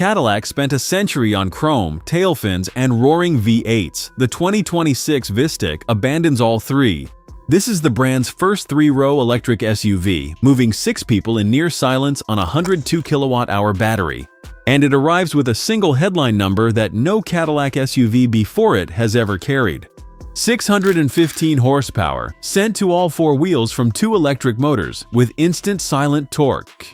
Cadillac spent a century on chrome, tail fins, and roaring V8s. The 2026 Vistiq abandons all three. This is the brand's first three-row electric SUV, moving 6 people in near silence on a 102 kilowatt-hour battery. And it arrives with a single headline number that no Cadillac SUV before it has ever carried. 615 horsepower, sent to all 4 wheels from 2 electric motors, with instant silent torque.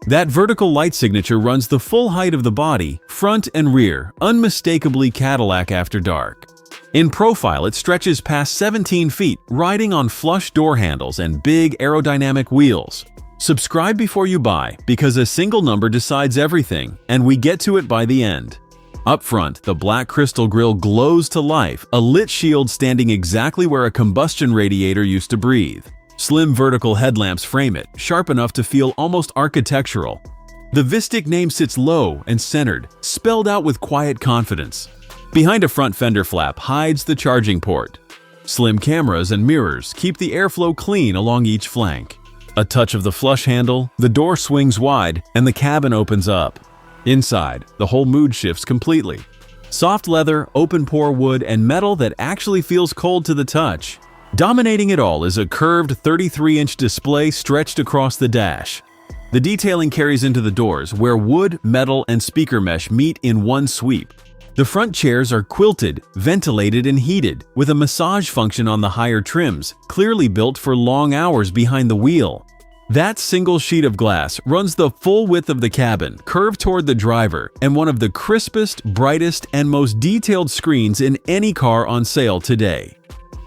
That vertical light signature runs the full height of the body, front and rear, unmistakably Cadillac after dark. In profile, it stretches past 17 feet, riding on flush door handles and big aerodynamic wheels. Subscribe before you buy, because a single number decides everything, and we get to it by the end. Up front, the black crystal grille glows to life, a lit shield standing exactly where a combustion radiator used to breathe. Slim vertical headlamps frame it, sharp enough to feel almost architectural. The Vistiq name sits low and centered, spelled out with quiet confidence. Behind a front fender flap hides the charging port. Slim cameras and mirrors keep the airflow clean along each flank. A touch of the flush handle, the door swings wide, and the cabin opens up. Inside, the whole mood shifts completely. Soft leather, open-pore wood, and metal that actually feels cold to the touch. Dominating it all is a curved 33-inch display stretched across the dash. The detailing carries into the doors, where wood, metal, and speaker mesh meet in one sweep. The front chairs are quilted, ventilated, and heated, with a massage function on the higher trims, clearly built for long hours behind the wheel. That single sheet of glass runs the full width of the cabin, curved toward the driver, and one of the crispest, brightest, and most detailed screens in any car on sale today.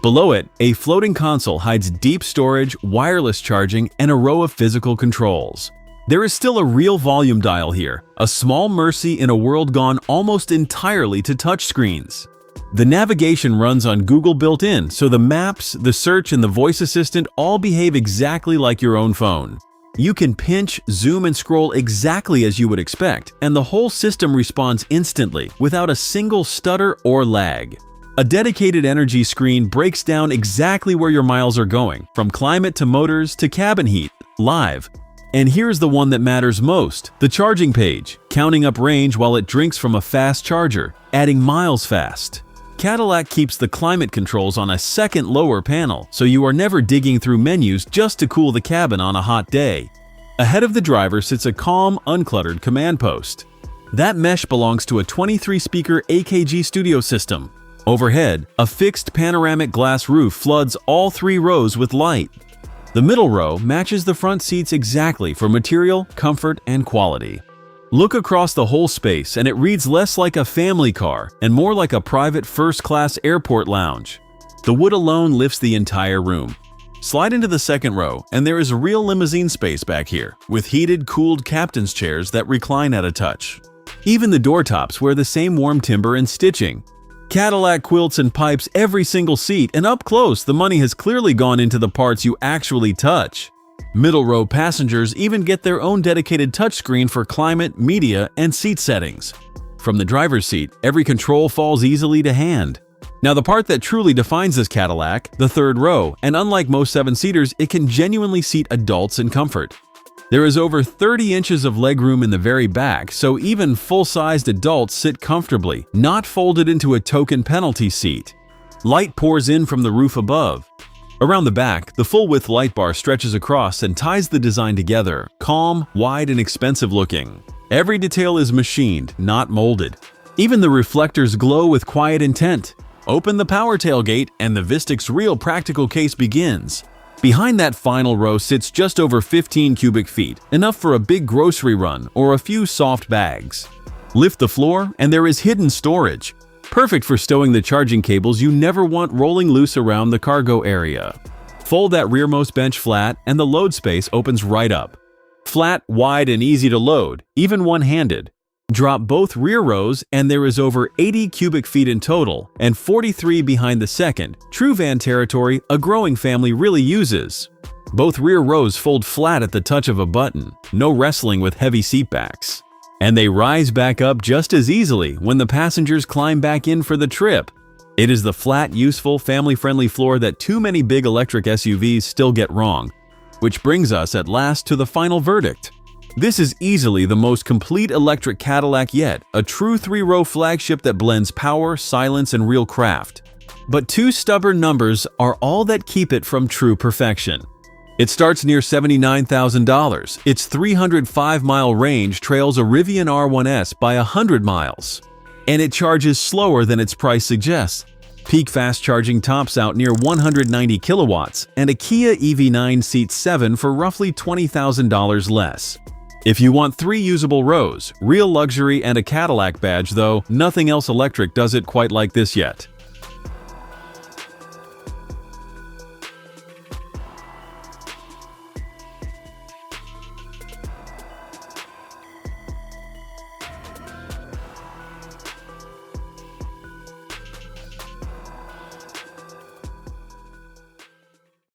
Below it, a floating console hides deep storage, wireless charging, and a row of physical controls. There is still a real volume dial here, a small mercy in a world gone almost entirely to touchscreens. The navigation runs on Google built-in, so the maps, the search, and the voice assistant all behave exactly like your own phone. You can pinch, zoom, and scroll exactly as you would expect, and the whole system responds instantly, without a single stutter or lag. A dedicated energy screen breaks down exactly where your miles are going, from climate to motors to cabin heat, live. And here's the one that matters most, the charging page, counting up range while it drinks from a fast charger, adding miles fast. Cadillac keeps the climate controls on a second lower panel, so you are never digging through menus just to cool the cabin on a hot day. Ahead of the driver sits a calm, uncluttered command post. That mesh belongs to a 23-speaker AKG studio system. Overhead, a fixed panoramic glass roof floods all 3 rows with light. The middle row matches the front seats exactly for material, comfort, and quality. Look across the whole space and it reads less like a family car and more like a private first-class airport lounge. The wood alone lifts the entire room. Slide into the second row and there is real limousine space back here, with heated, cooled captain's chairs that recline at a touch. Even the door tops wear the same warm timber and stitching. Cadillac quilts and pipes every single seat, and up close the money has clearly gone into the parts you actually touch. Middle row passengers even get their own dedicated touchscreen for climate, media, and seat settings. From the driver's seat, every control falls easily to hand. Now the part that truly defines this Cadillac, the third row, and unlike most 7-seaters, it can genuinely seat adults in comfort. There is over 30 inches of legroom in the very back, so even full-sized adults sit comfortably, not folded into a token penalty seat. Light pours in from the roof above. Around the back, the full-width light bar stretches across and ties the design together, calm, wide, and expensive looking. Every detail is machined, not molded. Even the reflectors glow with quiet intent. Open the power tailgate and the Vistiq's real practical case begins. Behind that final row sits just over 15 cubic feet, enough for a big grocery run or a few soft bags. Lift the floor and there is hidden storage, perfect for stowing the charging cables you never want rolling loose around the cargo area. Fold that rearmost bench flat and the load space opens right up. Flat, wide, and easy to load, even one-handed. Drop both rear rows and there is over 80 cubic feet in total and 43 behind the second, true van territory a growing family really uses. Both rear rows fold flat at the touch of a button, no wrestling with heavy seatbacks. And they rise back up just as easily when the passengers climb back in for the trip. It is the flat, useful, family-friendly floor that too many big electric SUVs still get wrong. Which brings us at last to the final verdict. This is easily the most complete electric Cadillac yet, a true three-row flagship that blends power, silence, and real craft. But two stubborn numbers are all that keep it from true perfection. It starts near $79,000. Its 305-mile range trails a Rivian R1S by 100 miles. And it charges slower than its price suggests. Peak fast charging tops out near 190 kilowatts, and a Kia EV9 seats 7 for roughly $20,000 less. If you want 3 usable rows, real luxury, and a Cadillac badge though, nothing else electric does it quite like this yet.